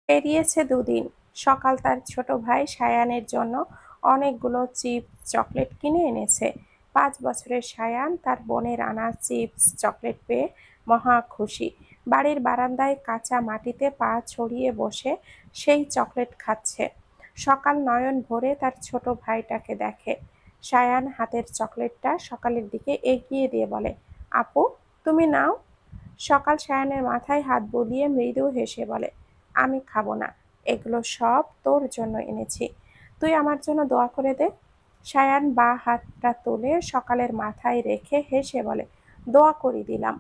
পেরিয়েছে দুদিন। সকাল তার ছোট ভাই সায়ানের জন্য অনেকগুলো চিপস চকলেট কিনে এনেছে। 5 বছরের সায়ান তার বোনের আনা চিপস চকলেট পেয়ে মহা খুশি। বাড়ির বারান্দায় কাঁচা মাটিতে পা ছড়িয়ে বসে সেই চকলেট খাচ্ছে। সকাল নয়ন ভরে তার ছোট ভাইটাকে দেখে। সায়ান হাতের চকলেটটা সকালের দিকে এগিয়ে দিয়ে বলে, আপু, তুমি নাও। সকাল সায়ানের মাথায় হাত বুলিয়ে মৃদু হেসে বলে, আমি খাবো না, এগুলো সব তোর জন্য এনেছি, তুই আমার জন্য দোয়া করে দে। সায়ান বাঁ হাতটা তুলে সকালের মাথায় রেখে হেসে বলে, দোয়া করি দিলাম।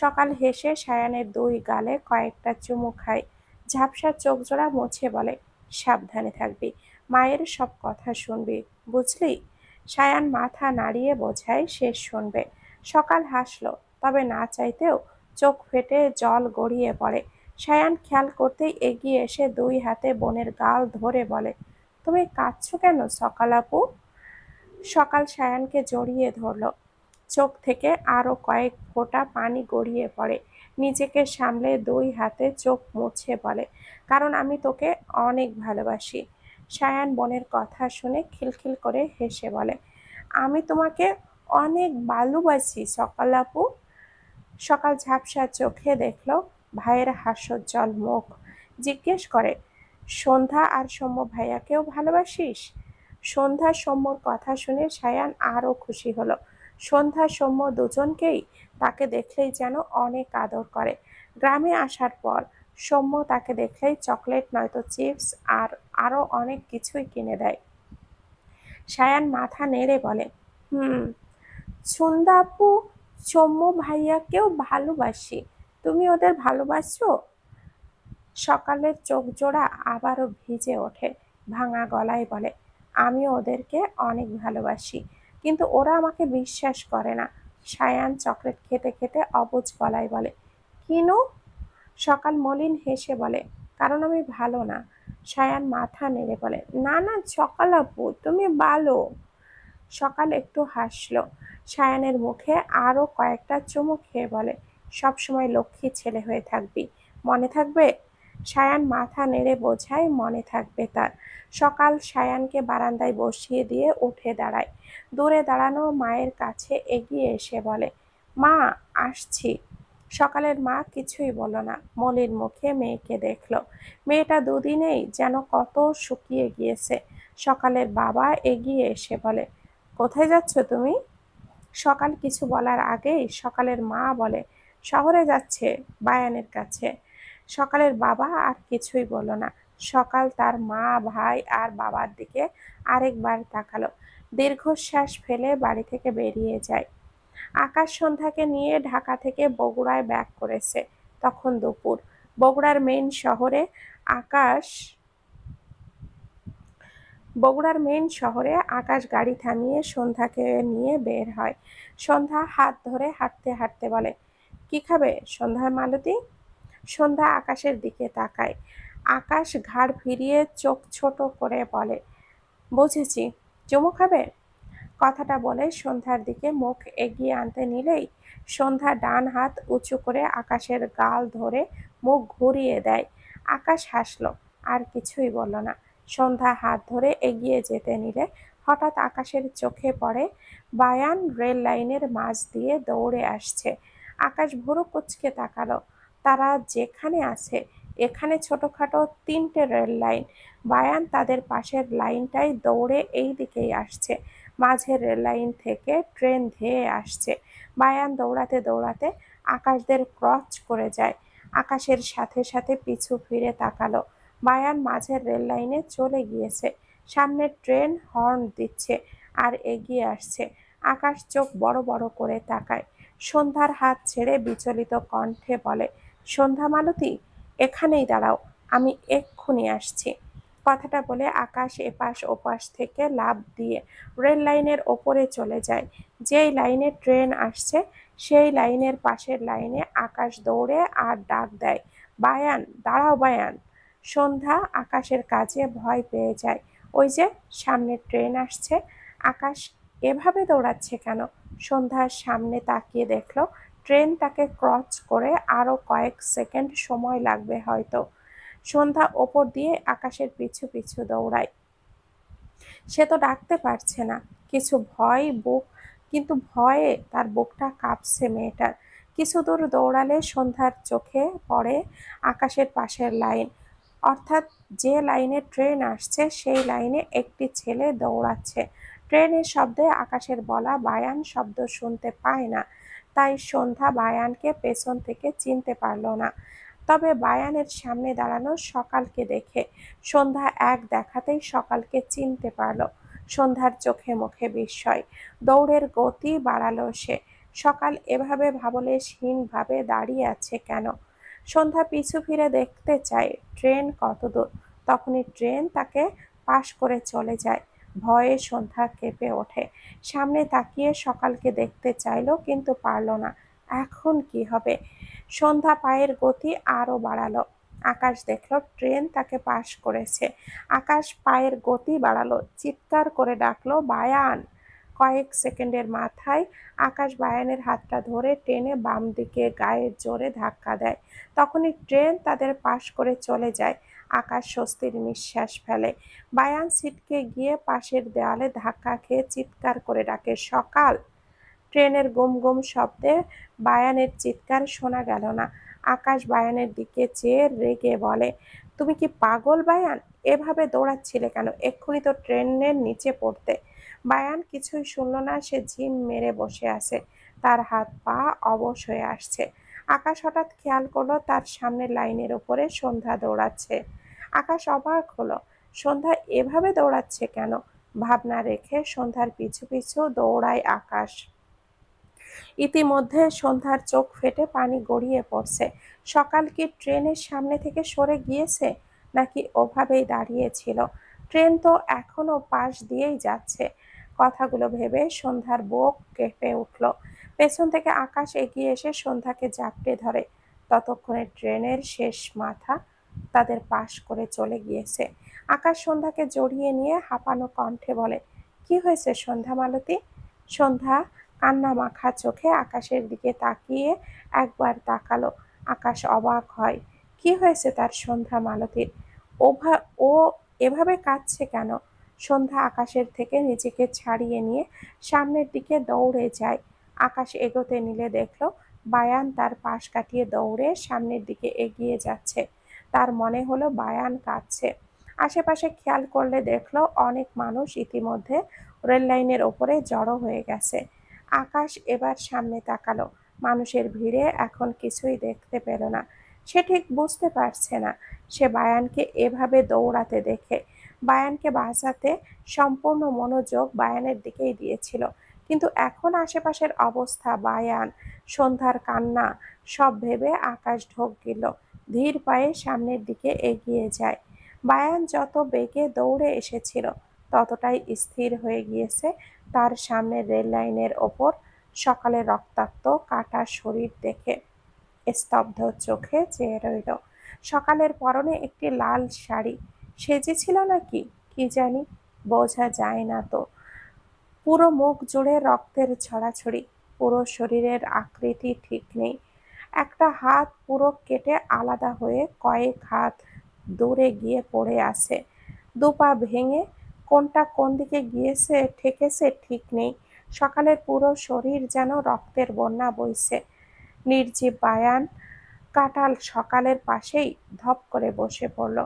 সকাল হেসে সায়ানের 2 গালে কয়েকটা চুমু খায়। ঝাপসা চোখ জোড়া মুছে বলে, সাবধানে থাকবি, মায়ের সব কথা শুনবি, বুঝলি? সায়ান মাথা নাড়িয়ে বোঝায় সে শুনবে। সকাল হাসলো, তবে না চাইতেও চোখ ফেটে জল গড়িয়ে পড়ে। সায়ান খেয়াল করতেই এগিয়ে এসে 2 হাতে বোনের গাল ধরে বলে, তুমি কাঁদছো কেন সকাল আপু? সকাল সায়ানকে জড়িয়ে ধরল। চোখ থেকে আরো কয়েক ফোঁটা পানি গড়িয়ে পড়ে। নিজেকে সামলে 2 হাতে চোখ মুছে বলে, কারণ আমি তোকে অনেক ভালোবাসি। সায়ান বোনের কথা শুনে খিলখিল করে হেসে বলে, আমি তোমাকে অনেক ভালোবাসি সকাল আপু। সকাল ঝাপসা চোখে দেখল ভাইয়ের হাস্যোজ্জ্বল মুখ। জিজ্ঞেস করে, সন্ধ্যা আর সৌম্য ভাইয়াকেও ভালোবাসিস? সন্ধ্যা সৌম্যর কথা শুনে সায়ান আরো খুশি হলো। সন্ধ্যা সৌম্য দুজনকেই তাকে দেখলেই যেন অনেক আদর করে। গ্রামে আসার পর সৌম্য তাকে দেখলেই চকলেট নয়তো চিপস আর আরো অনেক কিছুই কিনে দেয়। সায়ান মাথা নেড়ে বলে, হুম, সন্ধ্যা আপু সৌম্য ভাইয়াকেও ভালোবাসি, তুমি ওদের ভালোবাসো? সকালের চোখজোড়া আবারও ভিজে ওঠে। ভাঙা গলায় বলে, আমিও ওদেরকে অনেক ভালোবাসি, কিন্তু ওরা আমাকে বিশ্বাস করে না। সায়ান চকলেট খেতে খেতে অবুঝ গলায় বলে, কিনু? সকাল মলিন হেসে বলে, কারণ আমি ভালো না। সায়ান মাথা নেড়ে বলে, না না সকাল আপু, তুমি ভালো। সকাল একটু হাসলো। সায়ানের মুখে আরো কয়েকটা চুমু খেয়ে বলে, সবসময় লক্ষ্মী ছেলে হয়ে থাকবি, মনে থাকবে? সায়ান মাথা নেড়ে বোঝায় মনে থাকবে তার। সকাল সায়ানকে বারান্দায় বসিয়ে দিয়ে উঠে দাঁড়ায়। দূরে দাঁড়ানো মায়ের কাছে এগিয়ে এসে বলে, মা, আসছি। সকালের মা কিছুই বলল না, মলিন মুখে মেয়েকে দেখল। মেয়েটা দুদিনেই যেন কত শুকিয়ে গিয়েছে। সকালের বাবা এগিয়ে এসে বলে, কোথায় যাচ্ছ তুমি? সকাল কিছু বলার আগেই সকালের মা বলে, শহরে যাচ্ছে, বায়ানের কাছে। সকালের বাবা আর কিছুই বলল না। সকাল তার মা, ভাই আর বাবার দিকে আরেকবার তাকালো। দীর্ঘশ্বাস ফেলে বাড়ি থেকে বেরিয়ে যায়। আকাশ সন্ধ্যাকে নিয়ে ঢাকা থেকে বগুড়ায় ব্যাক করেছে। তখন দুপুর। বগুড়ার মেইন শহরে আকাশ বগুড়ার মেইন শহরে আকাশ গাড়ি থামিয়ে সন্ধ্যাকে নিয়ে বের হয়। সন্ধ্যা হাত ধরে হাঁটতে হাঁটতে বলে, কি খাবে সন্ধ্যা মালতী? সন্ধ্যা আকাশের দিকে তাকায়। আকাশ ঘাড় ফিরিয়ে চোখ ছোট করে বলে, বুঝেছি, চুমু খাবে? কথাটা বলে সন্ধ্যার দিকে মুখ এগিয়ে আনতে নিলেই সন্ধ্যা ডান হাত উঁচু করে আকাশের গাল ধরে মুখ ঘুরিয়ে দেয়। আকাশ হাসল, আর কিছুই বলল না। সন্ধ্যা হাত ধরে এগিয়ে যেতে নিলে হঠাৎ আকাশের চোখে পড়ে বায়ান রেল লাইনের মাঝ দিয়ে দৌড়ে আসছে। আকাশ ভুরু কুঁচকে তাকালো। তারা যেখানে আছে এখানে ছোটখাটো 3টে রেল লাইন। বায়ান তাদের পাশের লাইনটাই দৌড়ে এই দিকেই আসছে। মাঝের রেললাইন থেকে ট্রেন ধেয়ে আসছে। বায়ান দৌড়াতে দৌড়াতে আকাশদের ক্রস করে যায়। আকাশের সাথে সাথে পিছু ফিরে তাকালো। বায়ান মাঝের রেললাইনে চলে গিয়েছে। সামনে ট্রেন হর্ন দিচ্ছে আর এগিয়ে আসছে। আকাশ চোখ বড় বড় করে তাকায়। সন্ধ্যার হাত ছেড়ে বিচলিত কণ্ঠে বলে, সন্ধ্যা মালতী, এখানেই দাঁড়াও, আমি এক্ষুনি আসছি। কথাটা বলে আকাশ এপাশ ওপাশ থেকে লাফ দিয়ে রেল লাইনের ওপরে চলে যায়। যেই লাইনে ট্রেন আসছে সেই লাইনের পাশের লাইনে আকাশ দৌড়ে আর ডাক দেয়, বায়ান, দাঁড়াও বায়ান। সন্ধ্যা আকাশের কাজে ভয় পেয়ে যায়। ওই যে সামনে ট্রেন আসছে। আকাশ এভাবে দৌড়াচ্ছে কেন? সন্ধ্যার সামনে তাকিয়ে দেখলো ট্রেন তাকে ক্রস করে আরো কয়েক সেকেন্ড সময় লাগবে হয়তো। সন্ধ্যা ওপর দিয়ে আকাশের পিছু পিছু দৌড়ায়। সে তো ডাকতে পারছে না, কিন্তু ভয়ে তার বুকটা কাঁপছে মেয়েটার। কিছু দূর দৌড়ালে সন্ধ্যার চোখে পড়ে আকাশের পাশের লাইন, অর্থাৎ যে লাইনে ট্রেন আসছে সেই লাইনে একটি ছেলে দৌড়াচ্ছে। ট্রেনের শব্দে আকাশের বলা বায়ান শব্দ শুনতে পায় না, তাই সন্ধ্যা বায়ানকে পেছন থেকে চিনতে পারল না। তবে বায়ানের সামনে দাঁড়ানো সকালকে দেখে সন্ধ্যা এক দেখাতেই সকালকে চিনতে পারল। সন্ধ্যার চোখে মুখে বিস্ময়, দৌড়ের গতি বাড়ালো সে। সকাল এভাবে ভাবলেশহীনভাবে দাঁড়িয়ে আছে কেন? সন্ধ্যা পিছু ফিরে দেখতে চায় ট্রেন কত দূর। তখনই ট্রেন তাকে পাশ করে চলে যায়। ভয়ে সন্ধ্যা কেঁপে ওঠে। সামনে তাকিয়ে সকালকে দেখতে চাইল, কিন্তু পারল না। এখন কি হবে? সন্ধ্যা পায়ের গতি আরো বাড়ালো। আকাশ দেখল ট্রেন তাকে পাশ করেছে। আকাশ পায়ের গতি বাড়ালো, চিৎকার করে ডাকলো, বায়ান! কয়েক সেকেন্ডের মাথায় আকাশ বায়ানের হাতটা ধরে টেনে বাম দিকে গায়ের জোরে ধাক্কা দেয়। তখনই ট্রেন তাদের পাশ করে চলে যায়। আকাশ স্বস্তির নিঃশ্বাস ফেলে। বায়ান ছিটকে গিয়ে পাশের দেয়ালে ধাক্কা খেয়ে চিৎকার করে ডাকে, সকাল! ট্রেনের গুম গুম শব্দে বায়ানের চিৎকার শোনা গেল না। আকাশ বায়ানের দিকে চেয়ে রেগে বলে, তুমি কি পাগল বায়ান? এভাবে দৌড়াচ্ছিলে কেন? এক্ষুনি তো ট্রেনের নিচে পড়তে। বায়ান কিছুই শুনল না, সে ঝিম মেরে বসে আছে। তার হাত পা অবশ হয়ে আসছে। আকাশ হঠাৎ খেয়াল করলো তার সামনের লাইনের উপরে সন্ধ্যা দৌড়াচ্ছে। আকাশ অবাক হলো, সন্ধ্যা এভাবে দৌড়াচ্ছে কেন? ভাবনা রেখে সন্ধ্যার পিছু পিছু দৌড়ায় আকাশ। ইতিমধ্যে সন্ধ্যার চোখ ফেটে পানি গড়িয়ে পড়ছে। সকাল কি ট্রেনের সামনে থেকে সরে গিয়েছে, নাকি ওভাবেই দাঁড়িয়ে ছিল? ট্রেন তো এখনো পাশ দিয়েই যাচ্ছে। কথাগুলো ভেবে সন্ধ্যার বুক কেঁপে উঠল। পেছন থেকে আকাশ এগিয়ে এসে সন্ধ্যাকে জাপটে ধরে। ততক্ষণে ট্রেনের শেষ মাথা তাদের পাশ করে চলে গিয়েছে। আকাশ সন্ধ্যাকে জড়িয়ে নিয়ে হাঁপানো কণ্ঠে বলে, কি হয়েছে সন্ধ্যা মালতী? সন্ধ্যা কান্না মাখা চোখে আকাশের দিকে তাকিয়ে একবার তাকালো। আকাশ অবাক হয়। কি হয়েছে তার সন্ধ্যা মালতীর? ও এভাবে কাঁদছে কেন? সন্ধ্যা আকাশের থেকে নিজেকে ছাড়িয়ে নিয়ে সামনের দিকে দৌড়ে যায়। আকাশ এগোতে নিলে দেখলো বায়ান তার পাশ কাটিয়ে দৌড়ে সামনের দিকে এগিয়ে যাচ্ছে। তার মনে হলো বায়ান কাঁদছে। আশেপাশে খেয়াল করলে দেখলো অনেক মানুষ ইতিমধ্যে রেল লাইনের ওপরে জড়ো হয়ে গেছে। আকাশ এবার সামনে তাকালো। মানুষের ভিড়ে এখন কিছুই দেখতে পেল না। সে ঠিক বুঝতে পারছে না। সে বায়ানকে এভাবে দৌড়াতে দেখে বায়ানকে বাঁচাতে সম্পূর্ণ মনোযোগ বায়ানের দিকেই দিয়েছিল। কিন্তু এখন আশেপাশের অবস্থা, বায়ান, সন্ধ্যার কান্না সব ভেবে আকাশ ঢোক গেল। ধীর পায়ে সামনের দিকে এগিয়ে যায়। বায়ান যত বেগে দৌড়ে এসেছিল ততটাই স্থির হয়ে গিয়েছে। তার সামনের রেল লাইনের ওপর সকালের রক্তাক্ত কাটা শরীর দেখে স্তব্ধ চোখে চেয়ে রইল। সকালের পরনে একটি লাল শাড়ি। সেজেছিল নাকি কি জানি, বোঝা যায় না তো। পুরো মুখ জুড়ে রক্তের ছড়াছড়ি, পুরো শরীরের আকৃতি ঠিক নেই। একটা হাত পুরো কেটে আলাদা হয়ে কয়েক হাত দূরে গিয়ে পড়ে আছে। দুপা ভেঙে কোনটা কোন দিকে গিয়েছে ঠেকেছে ঠিক নেই। সকালের পুরো শরীর যেন রক্তের বন্যা বইছে। নির্জীব বায়ান কাঁঠাল সকালের পাশেই ধপ করে বসে পড়ল।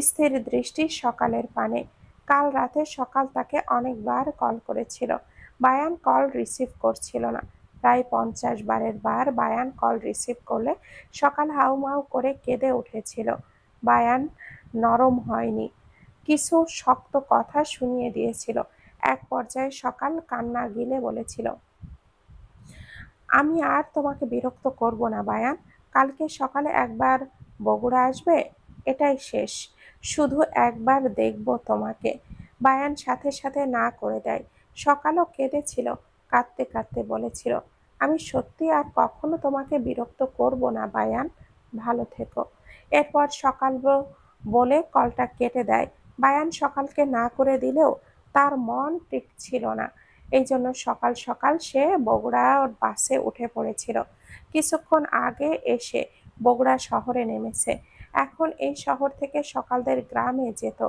স্থির দৃষ্টি সকালের পানে। কাল রাতে সকাল তাকে অনেকবার কল করেছিল। বায়ান কল রিসিভ করছিল না। প্রায় 50 বারের বার বায়ান কল রিসিভ করলে সকাল হাউমাউ করে কেঁদে উঠেছিল। বায়ান নরম হয়নি, কিছু শক্ত কথা শুনিয়ে দিয়েছিল। এক পর্যায়ে সকাল কান্না গিলে বলেছিল, আমি আর তোমাকে বিরক্ত করব না বায়ান। কালকে সকালে একবার বগুড়া আসবে? এটাই শেষ। শুধু একবার দেখব তোমাকে। বায়ান সাথে সাথে না করে দেয়। সকালও কেঁদেছিল, কাঁদতে কাঁদতে বলেছিল, আমি সত্যি আর কখনো তোমাকে বিরক্ত করব না বায়ান, ভালো থেকো। এরপর সকাল বলে কলটা কেটে দেয়। বায়ান সকালকে না করে দিলেও তার মন টিকছিল না। এই জন্য সকাল সকাল সে বগুড়ার বাসে উঠে পড়েছিল। কিছুক্ষণ আগে এসে বগুড়া শহরে নেমেছে। এখন এই শহর থেকে সকালদের গ্রামে যেত,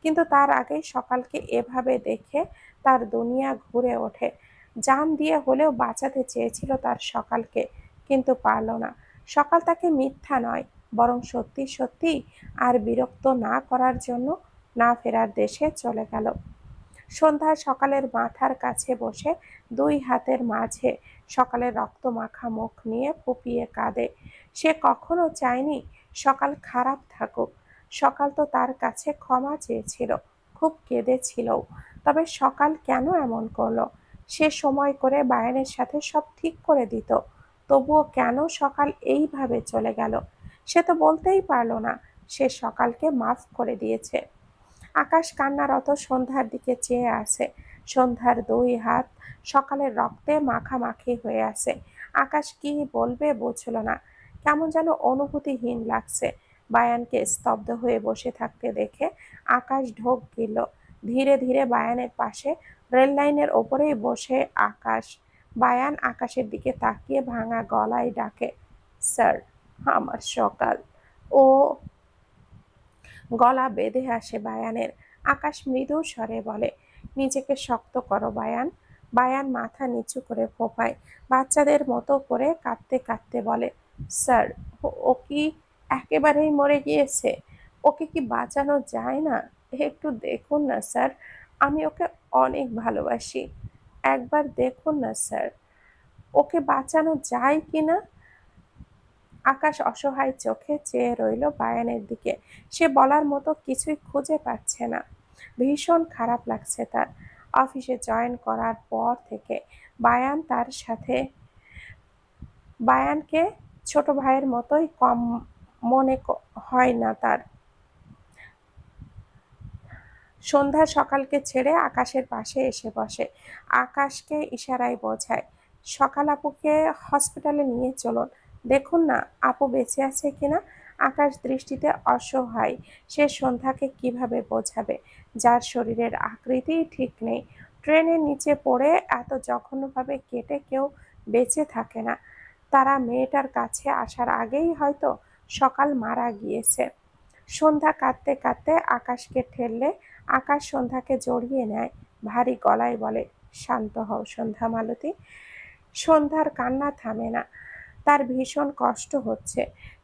কিন্তু তার আগেই সকালকে এভাবে দেখে তার দুনিয়া ঘুরে ওঠে। জান দিয়ে হলেও বাঁচাতে চেয়েছিল তার সকালকে, কিন্তু পারল না। সকাল তাকে মিথ্যা নয়, বরং সত্যি সত্যি আর বিরক্ত না করার জন্য না ফেরার দেশে চলে গেল। সন্ধ্যায় সকালের মাথার কাছে বসে দুই হাতের মাঝে সকালের রক্তমাখা মুখ নিয়ে ফুঁপিয়ে কাঁদে। সে কখনো চায়নি সকাল খারাপ থাকুক। সকাল তো তার কাছে ক্ষমা চেয়েছিল, খুব কেঁদেছিলও। তবে সকাল কেন এমন করলো? সে সময় করে বায়ানের সাথে সব ঠিক করে দিত, তবুও কেন সকাল এইভাবে চলে গেল? সে তো বলতেই পারলো না সে সকালকে মাফ করে দিয়েছে। আকাশ কান্নারত সন্ধ্যার দিকে চেয়ে আছে। সন্ধ্যার দুই হাত সকালের রক্তে মাখামাখি হয়ে আছে। আকাশ কি বলবে বুঝল না। কেমন যেন অনুভূতিহীন লাগছে। বায়ানকে স্তব্ধ হয়ে বসে থাকতে দেখে আকাশ ঢোক গিলল। ধীরে ধীরে বায়ানের পাশে রেল লাইনের ওপরেই বসে আকাশ। বায়ান আকাশের দিকে তাকিয়ে ভাঙা গলায় ডাকে, স্যার, আমার সকাল। ও গলা বেঁধে আসে বায়ানের। আকাশ মৃদু স্বরে বলে, নিজেকে শক্ত করো বায়ান। বায়ান মাথা নিচু করে ফোঁপায়। বাচ্চাদের মতো করে কাঁদতে কাঁদতে বলে, স্যার, ও কি একেবারেই মরে গিয়েছে? ওকে কি বাঁচানো যায় না? একটু দেখুন না স্যার, আমি ওকে অনেক ভালোবাসি। একবার দেখুন না স্যার, ওকে বাঁচানো যায় কিনা। আকাশ অসহায় চোখে চেয়ে রইল বায়ানের দিকে। সে বলার মতো কিছুই খুঁজে পাচ্ছে না। ভীষণ খারাপ লাগছে তার। অফিসে জয়েন করার পর থেকে বায়ান তার সাথে বায়ানকে ছোট ভাইয়ের মতোই কম মনে হয় না তার। সন্ধ্যা সকালকে ছেড়ে আকাশের পাশে এসে বসে। আকাশকে ইশারায় বোঝায়, সকাল আপুকে হসপিটালে নিয়ে চলুন, দেখুন না আপু বেঁচে আছে কিনা। আকাশ দৃষ্টিতে অসহায়। সে সন্ধ্যাকে কিভাবে বোঝাবে, যার শরীরের আকৃতিই ঠিক নেই। ট্রেনের নিচে পড়ে এত জঘন্যভাবে কেটে কেউ বেঁচে থাকে না। তারা মেয়েটার কাছে আসার আগেই হয়তো সকাল মারা গিয়েছে। সন্ধ্যা কাঁদতে কাঁদতে আকাশকে ঠেললে আকাশ সন্ধ্যাকে জড়িয়ে নেয়। ভারী গলায় বলে, শান্ত হও সন্ধ্যা মালতী। সন্ধ্যার কান্না থামে না। তার ভীষণ কষ্ট হচ্ছে।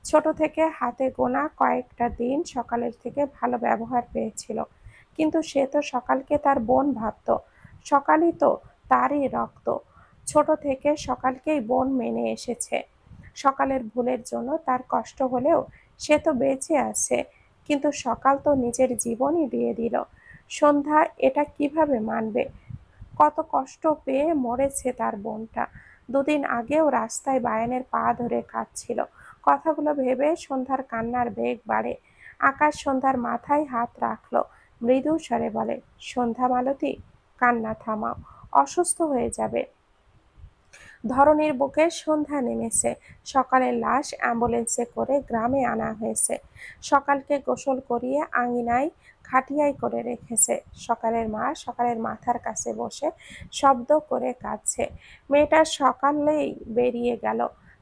ছোট থেকে হাতে গোনা কয়েকটা দিন সকালের থেকে ভালো ব্যবহার পেয়েছিল, কিন্তু সে তো সকালকে তার বোন ভাবত। সকালই তো তারই রক্ত। ছোট থেকে সকালকেই বোন মেনে এসেছে। সকালের ভুলের জন্য তার কষ্ট হলেও সে তো বেঁচে আছে, কিন্তু সকাল তো নিজের জীবনই দিয়ে দিল। সন্ধ্যা এটা কিভাবে মানবে? কত কষ্ট পেয়ে মরেছে তার বোনটা। দুদিন আগেও রাস্তায় বায়ানের পা ধরে কাঁদছিল। কথাগুলো ভেবে সন্ধ্যার কান্নার বেগ বাড়ে। আকাশ সন্ধ্যার মাথায় হাত রাখলো, মৃদু স্বরে বলে, সন্ধ্যা মালতী, কান্না থামাও, অসুস্থ হয়ে যাবে। ধরণীর বুকে সন্ধ্যা নেমেছে। সকালের লাশ অ্যাম্বুলেন্সে করে গ্রামে আনা হয়েছে। সকালকে গোসল করিয়ে আঙিনায় খাটিয়ায় করে রেখেছে। সকালের মা সকালের মাথার কাছে বসে শব্দ করে কাঁদছে। মেয়েটা সকালেই বেরিয়ে গেল,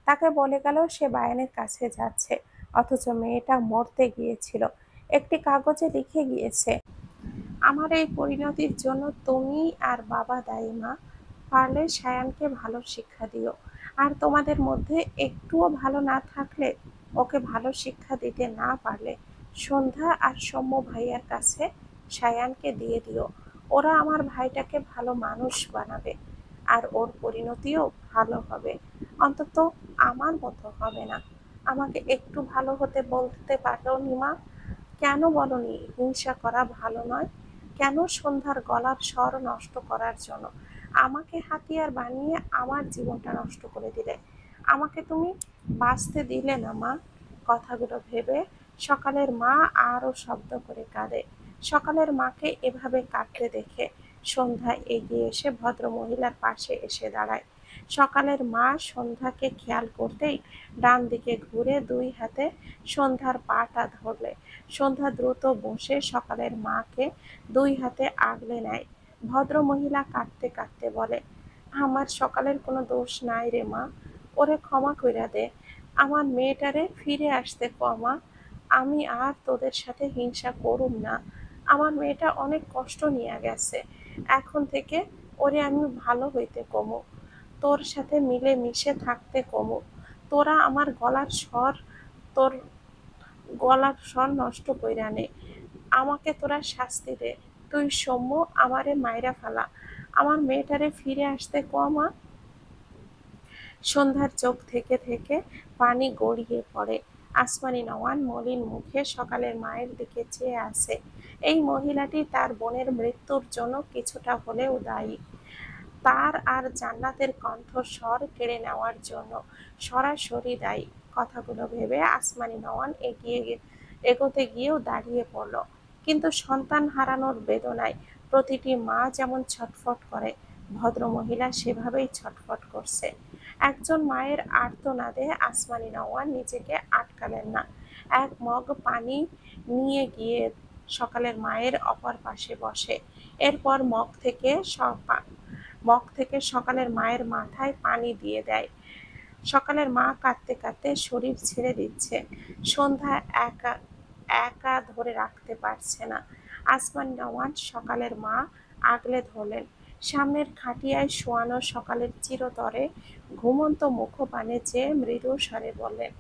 তাকে বলে গেল সে বায়ানের কাছে যাচ্ছে, অথচ মেয়েটা মরতে গিয়েছিল। একটি কাগজে লিখে গিয়েছে, আমার এই পরিণতির জন্য তুমি আর বাবা দায়ী মা। পারলে সায়ানকে ভালো শিক্ষা দিও, আর তোমাদের মধ্যে একটুও ভালো না থাকলে, ওকে ভালো শিক্ষা দিতে না পারলে সন্ধ্যা আর সৌম্য ভাইয়ার কাছে সায়ানকে দিয়ে দিও। ওরা আমার ভাইটাকে ভালো মানুষ বানাবে, আর ওর পরিণতিও ভালো হবে। অন্তত আমার মতো হবে না। আমাকে একটু ভালো হতে বলতে পারো নি মা? কেন বলনি হিংসা করা ভালো নয়? কেন সন্ধ্যার গলার স্বর নষ্ট করার জন্য আমাকে হাতিয়ার বানিয়ে আমার জীবনটা নষ্ট করে দিলে? আমাকে তুমি বাঁচতে দিলে না মা। কথাগুলো ভেবে সকালের মা আরো শব্দ করে কাঁদে। সকালের মাকে এভাবে কাঁদতে দেখে সন্ধ্যা এগিয়ে এসে ভদ্র মহিলার পাশে এসে দাঁড়ায়। সকালের মা সন্ধ্যাকে খেয়াল করতেই ডান দিকে ঘুরে দুই হাতে সন্ধ্যার পাটা ধরলে। সন্ধ্যা দ্রুত বসে সকালের মাকে দুই হাতে আগলে নেয়। ভদ্র মহিলা কাঁদতে কাঁদতে বলে, আমার সকালের কোনো দোষ নাই রে মা, ওরে ক্ষমা কইরা দে। আমার মেয়েটারে ফিরে আসতে ক মা। আমি আর তোদের সাথে হিংসা করুম না। আমার মেয়েটা অনেক কষ্ট নিয়ে গেছে, এখন থেকে ওরে আমি ভালো হইতে কমু, তোর সাথে মিলে মিশে থাকতে কমু। তোরা আমার তোর গলার স্বর নষ্ট কইরা নে, আমাকে তোরা শাস্তি দে। তুই সৌম্য আমারে মাইরা ফেলা, আমার মেয়েটারে ফিরে আসতে কমা। সন্ধ্যার চোখ থেকে থেকে পানি গড়িয়ে পড়ে। আসমানি নওয়ান মলিন মুখে সকালের মায়ের দিকে চেয়ে আছে। এই মহিলাটি তার বোনের মৃত্যুর জন্য কিছুটা হলেও দায়ী, তার আর জান্নাতের কণ্ঠস্বর কেড়ে নেওয়ার জন্য সরাসরি দায়ী। কথাগুলো ভেবে আসমানি নওয়ান এগোতে গিয়েও দাঁড়িয়ে পড়ল। কিন্তু সন্তান হারানোর বেদনায় প্রতিটি মা যেমন ছটফট করে, ভদ্রমহিলা সেভাবেই ছটফট করছে। একজন মায়ের আর্তনাদে আসমানি নওয়ান নিজেকে আটকালেন না। এক মগ পানি নিয়ে গিয়ে সকালের মায়ের অপর পাশে বসে। এরপর মগ থেকে সকালের মায়ের মাথায় পানি দিয়ে দেয়। সকালের মা কাঁদতে কাঁদতে শরীর ছেড়ে দিচ্ছে। সন্ধ্যা একা একা ধরে রাখতে পারছে না। আসমান নওয়ান সকালের মা আগলে ধরলেন। সামনের খাটিয়ায় শোয়ানো সকালের চিরতরে ঘুমন্ত মুখপানে চেয়ে মৃদু স্বরে বললেন,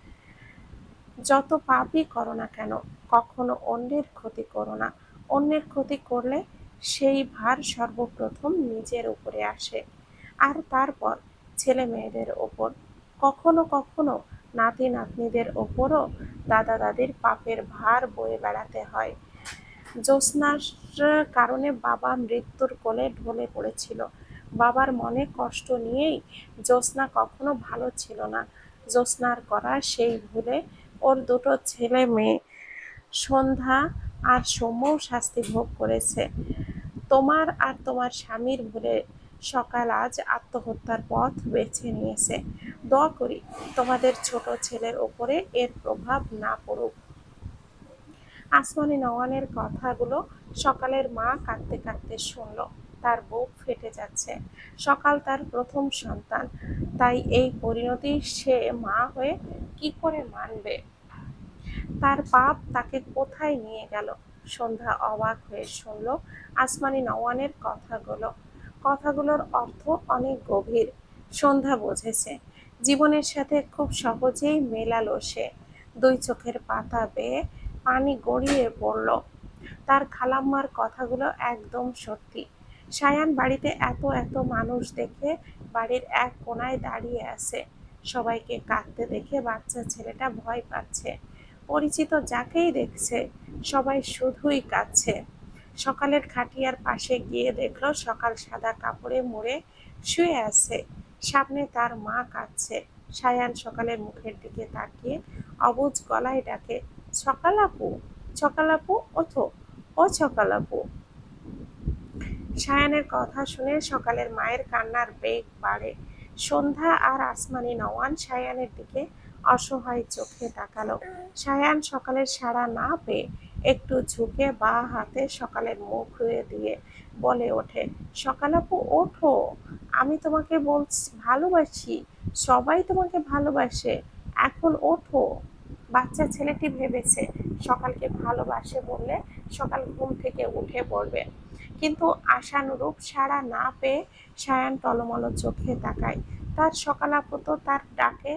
যত পাপই করো না কেন, কখনো অন্যের ক্ষতি করো না। অন্যের ক্ষতি করলে সেই ভার সর্বপ্রথম নিজের উপরে আসে, আর তারপর ছেলে মেয়েদের ওপর, কখনো কখনো নাতি নাতনিদের ওপরও দাদা দাদির পাপের ভার বয়ে বেড়াতে হয়। জ্যোৎস্নার কারণে বাবা মৃত্যুর কোলে ঢলে পড়েছিল। বাবার মনে কষ্ট নিয়েই জ্যোৎস্না কখনো ভালো ছিল না। জ্যোৎস্নার করা সেই ভুলে ওর দুটো ছেলে মেয়ে সন্ধ্যা আর সৌম্যও শাস্তি ভোগ করেছে। তোমার আর তোমার স্বামীর ভুলে সকাল আজ আত্মহত্যার পথ বেছে নিয়েছে। দোয়া করি তোমাদের ছোট ছেলের ওপরে এর প্রভাব না পড়ুক। আসমানি নওয়ানের কথাগুলো সকালের মা কাঁদতে কাঁদতে শুনল। তার বুক ফেটে যাচ্ছে। সকাল তার প্রথম সন্তান, তাই এই পরিণতি সে মা হয়ে কি করে মানবে? তার পাপ তাকে কোথায় নিয়ে গেল? সন্ধ্যা অবাক হয়ে শুনল আসমানি নওয়ানের কথাগুলোর অর্থ অনেক গভীর। সন্ধ্যা বুঝেছে, জীবনের সাথে খুব সহজেই মেলালো সে। দুই চোখের পাতা বেয়ে পানি গড়িয়ে পড়ল। তার খালাম্মার কথাগুলো একদম সত্যি। সায়ান বাড়িতে এত এত মানুষ দেখে বাড়ির এক কোনায় দাঁড়িয়ে আছে। সবাইকে কাঁদতে দেখে বাচ্চা ছেলেটা ভয় পাচ্ছে। পরিচিত যাকেই দেখছে সবাই শুধুই কাঁদছে। সকালের খাটিয়ার পাশে গিয়ে দেখলো সকাল সাদা কাপড়ে মুড়ে শুয়ে আছে, সামনে তার মা কাঁদছে। সায়ান সকালের মুখের দিকে তাকিয়ে অবুঝ গলায় ডাকে, সকাল আপু, সকাল আপু, ওঠো, ও সকাল আপু। সায়ানের কথা শুনে সকালের মায়ের কান্নার বেগ বাড়ে। সন্ধ্যা আর আসমানি নওয়ান সায়ানের দিকে অসহায় চোখে তাকালো। সায়ান সকালের সাড়া না পেয়ে একটু ঝুঁকে বাঁ হাতে সকালের মুখ ধুয়ে দিয়ে বলে ওঠে, সকাল আপু ওঠো, আমি তোমাকে বলছি ভালোবাসি, সবাই তোমাকে ভালোবাসে, এখন ওঠো। বাচ্চা ছেলেটি ভেবেছে সকালকে ভালোবাসে বললে সকাল ঘুম থেকে উঠে পড়বে, কিন্তু আশানুরূপ সাড়া না পেয়ে সায়ান টলমল চোখে তাকায়। তার সকাল আপু তো তার ডাকে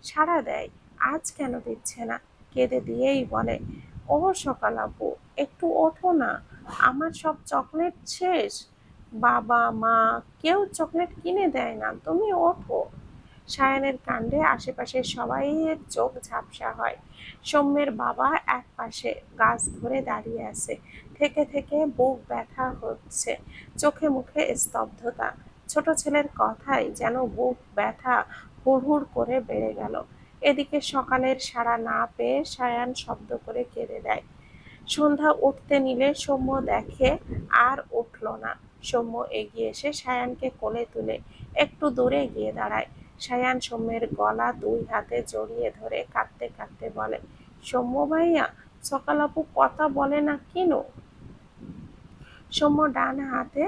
সাড়া দেয়, আজ কেন দিচ্ছে না? কেঁদে দিয়েই বলে, ও সকাল আপু, একটু ওঠো না, আমার সব চকলেট শেষ, বাবা মা কেউ চকলেট কিনে দেয় না, তুমি ওঠো। সায়ানের কাণ্ডে আশেপাশের সবাইয়ের চোখ ঝাপসা হয়। সৌম্যের বাবা এক পাশে গাছ ধরে দাঁড়িয়ে আছে, থেকে থেকে বুক ব্যথা হচ্ছে, চোখে মুখে স্তব্ধতা। ছোট ছেলের কথাই যেন বুক ব্যথা হুড়হুড় করে বেড়ে গেল। এদিকে সকালের সাড়া না পেয়ে সায়ান শব্দ করে কেঁদে দেয়। সন্ধ্যা উঠতে নিলে সৌম্য দেখে আর উঠল না। সৌম্য এগিয়ে এসে সায়ানকে কোলে তুলে একটু দূরে গিয়ে দাঁড়ায়। সায়ান সৌম্যের গলা দুই হাতে জড়িয়ে ধরে কাঁদতে কাঁদতে বলে, সৌম্য ভাইয়া, সকাল আপু কথা বলে না কেন? সৌম্য ডান হাতে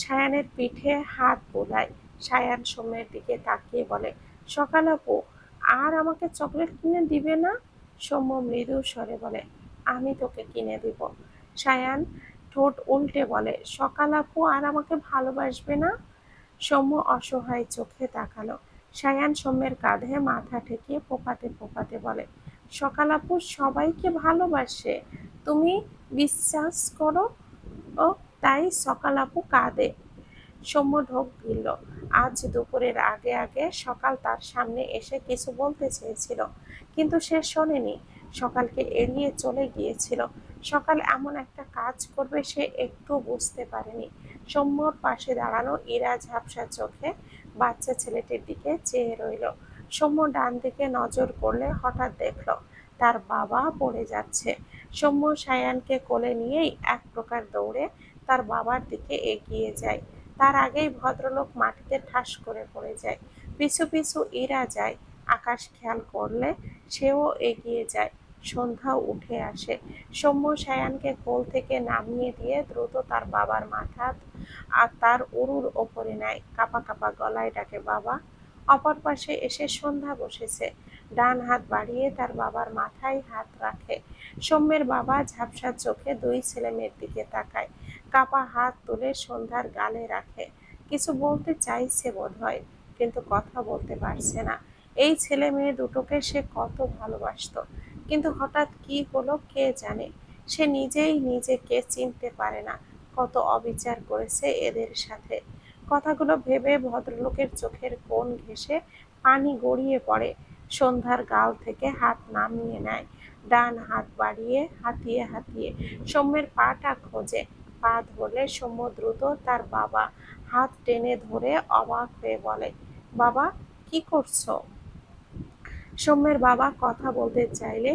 সায়ানের পিঠে হাত বোলায়। সায়ান সৌম্যের দিকে তাকিয়ে বলে, সকাল আপু আর আমাকে চকলেট কিনে দিবে না? সৌম্য মৃদু স্বরে বলে, আমি তোকে কিনে দিব। সায়ান ঠোঁট উল্টে বলে, সকাল আপু আর আমাকে ভালোবাসবে না? সৌম্য অসহায় চোখে তাকালো। সায়ান সৌম্যের কাঁধে মাথা ঠেকিয়ে ফোঁপাতে ফোঁপাতে বলে, সকাল আপু সবাইকে ভালোবাসে, তুমি বিশ্বাস করো? ও তাই সকাল আপু কাঁদে। সৌম্য ঢোক গিলল। আজ দুপুরের আগে আগে সকাল তার সামনে এসে কিছু বলতে চেয়েছিল, কিন্তু সে শোনেনি। সকালকে এড়িয়ে চলে গিয়েছিল। সকাল এমন একটা কাজ করবে সে একটু বুঝতে পারেনি। সৌম্যর পাশে দাঁড়ানো ইরা ঝাপসা চোখে বাচ্চা ছেলেটির দিকে চেয়ে রইল। সৌম্য ডান দিকে নজর করলে হঠাৎ দেখল তার বাবা পড়ে যাচ্ছে। সৌম্য সায়ানকে কোলে নিয়েই এক প্রকার দৌড়ে তার বাবার দিকে এগিয়ে যায়। তার আগেই ভদ্রলোক মাটিতে ঠাস করে পড়ে যায়। পিছু পিছু ইরা যায়। আকাশ খেয়াল করলে সেও এগিয়ে যায়। সন্ধ্যা উঠে আসে। সৌম্য সায়ানকে কোল থেকে নামিয়ে দিয়ে দ্রুত তার বাবার মাথা আর তার উরুর ওপরে নেয়। কাঁপা কাঁপা গলায় ডাকে, বাবা। অপর পাশে এসে সন্ধ্যা বসেছে। ডান হাত বাড়িয়ে তার বাবার মাথায় হাত রাখে। সৌম্যের বাবা ঝাপসা চোখে দুই ছেলেমেয়ের দিকে তাকায়। কাপা হাত তুলে সন্ধ্যার গালে রাখে। কিছু বলতে চাইছে বোধহয়, কিন্তু কথা বলতে পারছে না। এই ছেলে মেয়ে দুটোকে সে কত ভালোবাসতো, কিন্তু হঠাৎ কি হলো কে জানে। সে নিজেই নিজেকে চিনতে পারে না। কত অবিচার করেছে এদের সাথে। কথাগুলো ভেবে ভদ্রলোকের চোখের কোণ ঘেঁষে পানি গড়িয়ে পড়ে। সন্ধ্যার গাল থেকে হাত নামিয়ে নেয়। ডান হাত বাড়িয়ে হাতিয়ে হাতিয়ে সৌম্যের পাটা খোঁজে। পা ধরলে সৌম্য দ্রুত তার বাবা হাত টেনে ধরে অবাক হয়ে বলে, বাবা কি করছো? সৌম্যের বাবা কথা বলতে চাইলে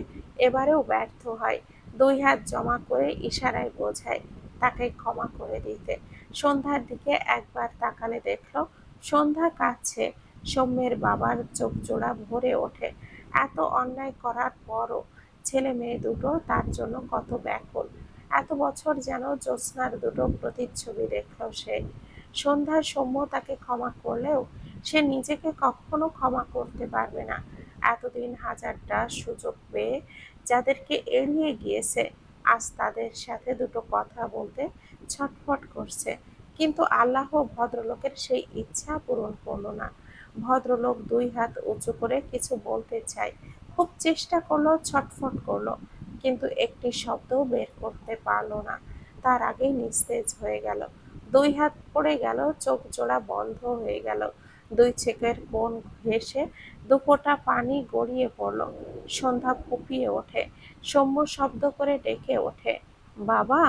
এবারেও ব্যর্থ হয়। দুই হাত জমা করে ইশারায় বোঝায় তাকে ক্ষমা করে দিতে। সন্ধ্যার দিকে একবার তাকালে দেখল সন্ধ্যা কাঁদছে। সৌম্যের বাবার চোখ জোড়া ভরে ওঠে। এত অন্যায় করার পরও ছেলে মেয়ে দুটো তার জন্য কত ব্যাকুল। এত বছর যেন জ্যোৎস্নার দুটো প্রতিচ্ছবি দেখল সে। সন্ধ্যার সৌম্য তাকে ক্ষমা করলেও সে নিজেকে কখনো ক্ষমা করতে পারবে না। এতদিন হাজারটা সুযোগ পেয়ে যাদেরকে এড়িয়ে গিয়েছে, আজ তাদের সাথে দুটো কথা বলতে ছটফট করছে। কিন্তু আল্লাহ ভদ্রলোকের সেই ইচ্ছা পূরণ করল না। ভদ্রলোক দুই হাত উঁচু করে কিছু বলতে চায়, খুব চেষ্টা করলো, ছটফট করলো, কিন্তু একটি শব্দও বের করতে পারলো না। তার আগেই নিস্তেজ হয়ে গেল। দুই হাত পড়ে গেল, চোখ জোড়া বন্ধ হয়ে গেল। দুই চোখের কোণ ঘেঁষে দুফোঁটা পানি গড়িয়ে পড়ল। সন্ধ্যা ফুঁপিয়ে ওঠে। সৌম্য শব্দ করে ডেকে ওঠে, বাবা।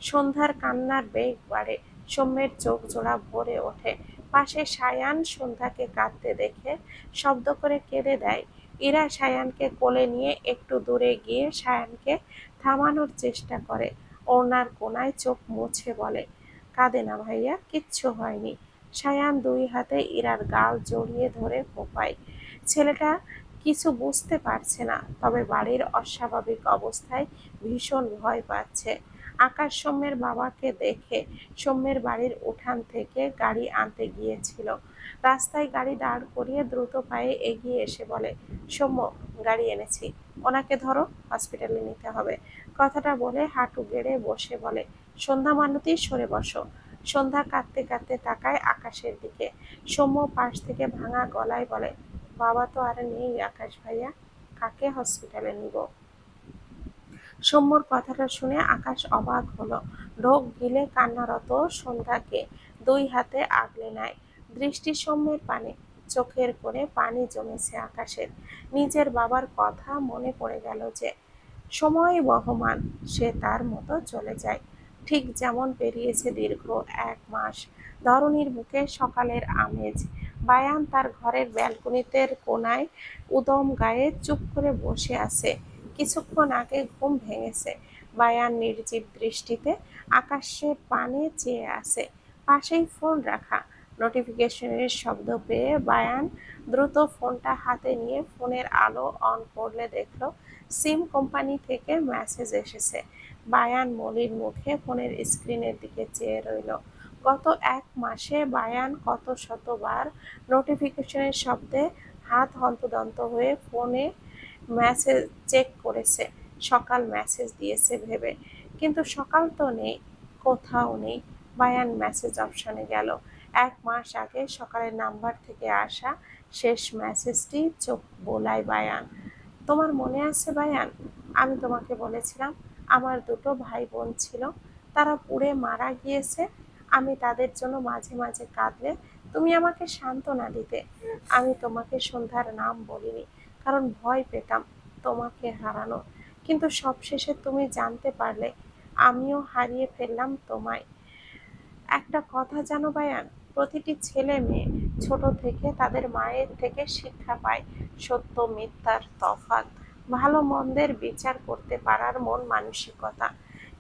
সন্ধ্যার কান্নার বেগ বাড়ে। সৌম্যের চোখ জোড়া ভরে ওঠে। পাশে সায়ান সন্ধ্যাকে কাঁদতে দেখে শব্দ করে কেঁদে দেয়। ইরা সায়ানকে কোলে নিয়ে একটু দূরে গিয়ে সায়ানকে থামানোর চেষ্টা করে। ওড়নার কোনায় চোখ মুছে বলে, কাঁদে না ভাইয়া, কিচ্ছু হয়নি। সায়ান দুই হাতে ইরার গাল জড়িয়ে ধরে ফোঁপায়। ছেলেটা কিছু বুঝতে পারছে না, তবে বাড়ির অস্বাভাবিক অবস্থায় ভীষণ ভয় পাচ্ছে। আকাশ সৌম্যের বাবাকে দেখে সৌম্যের বাড়ির উঠান থেকে গাড়ি আনতে গিয়েছিল। রাস্তায় গাড়ি দাঁড় করিয়ে দ্রুত পায়ে এগিয়ে এসে বলে, সৌম্য, গাড়ি এনেছি, ওনাকে ধরো, হসপিটালে নিতে হবে। কথাটা বলে হাঁটু গেড়ে বসে বলে, সন্ধ্যা মালতী সরে বসো। সন্ধ্যা কাঁদতে কাঁদতে তাকায় আকাশের দিকে। সৌম্য পাশ থেকে ভাঙা গলায় বলে, বাবা তো আর নেই আকাশ ভাইয়া, কাকে হসপিটালে নিব? সৌম্যর কথাটা শুনে আকাশ অবাক হলো। ঢোক গিলে কান্নারত সন্ধ্যাকে দুই হাতে আগলে নেয়। দৃষ্টি সৌম্যের পানে। চোখের কোণে পানি জমেছে আকাশের। নিজের বাবার কথা মনে পড়ে গেল যে সময় বহমান, সে তার মতো চলে যায়। ঠিক যেমন পেরিয়েছে দীর্ঘ 1 মাস। ধরণীর বুকে সকালের আমেজ। বায়ান তার ঘরের ব্যালকনিতে কোনায় উদম গায়ে চুপ করে বসে আছে। কিছুক্ষণ আগে ঘুম ভেঙেছে। বায়ান নির্জীব দৃষ্টিতে আকাশের পানে চেয়ে আছে। পাশেই ফোন রাখা। নোটিফিকেশনের শব্দ পেয়ে বায়ান দ্রুত ফোনটা হাতে নিয়ে ফোনের আলো অন করলে দেখল সিম কোম্পানি থেকে মেসেজ এসেছে। বায়ান মলিন মুখে ফোনের স্ক্রিনের দিকে চেয়ে রইল। গত 1 মাসে বায়ান কত শতবার নোটিফিকেশনের শব্দে হাত হন্তদন্ত হয়ে ফোনে মেসেজ চেক করেছে, সকাল মেসেজ দিয়েছে ভেবে, কিন্তু সকাল তো নেই, কোথাও নেই। বায়ান মেসেজ অপশনে গেল। 1 মাস আগে সকালের নাম্বার থেকে আসা শেষ মেসেজটি চোখ বোলায় বায়ান। তোমার মনে আছে বায়ান, আমি তোমাকে বলেছিলাম আমার দুটো ভাই বোন ছিল, তারা পুড়ে মারা গিয়েছে। আমি তাদের জন্য মাঝে মাঝে কাঁদলে তুমি আমাকে সান্ত্বনা দিতে। আমি তোমাকে সন্ধ্যার নাম বলিনি, কারণ ভয় পেতাম তোমাকে হারানো। কিন্তু সবশেষে তুমি জানতে পারলে আমিও হারিয়ে ফেললাম তোমায়। একটা কথা জানো বায়ান, প্রতিটি ছেলে মেয়ে ছোট থেকে তাদের মায়ের থেকে শিক্ষা পায় সত্য মিথ্যার তফাৎ, ভালো মন্দের বিচার করতে পারার মন মানসিকতা।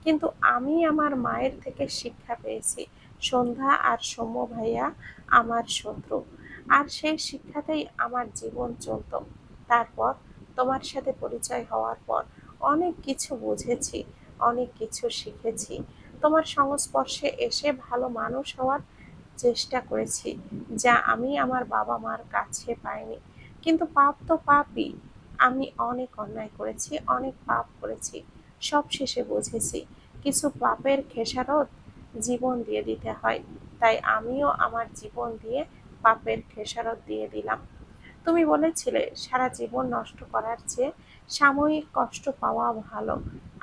কিন্তু আমি আমার মায়ের থেকে শিক্ষা পেয়েছি সন্ধ্যা আর সৌম্য ভাইয়া আমার শত্রু, আর সেই শিক্ষাতেই আমার জীবন চলতো। তারপর তোমার সাথে পরিচয় হওয়ার পর অনেক কিছু বুঝেছি, অনেক কিছু শিখেছি। তোমার সংস্পর্শে এসে ভালো মানুষ হওয়ার চেষ্টা করেছি, যা আমি আমার বাবা মার কাছে পাইনি। কিন্তু পাপ তো পাপই। আমি অনেক অন্যায় করেছি, অনেক পাপ করেছি। সব শেষে বুঝেছি কিছু পাপের খেসারত জীবন দিয়ে দিতে হয়। তাই আমিও আমার জীবন দিয়ে পাপের খেসারত দিয়ে দিলাম। তুমি বলেছিলে সারা জীবন নষ্ট করার চেয়ে সাময়িক কষ্ট পাওয়া ভালো।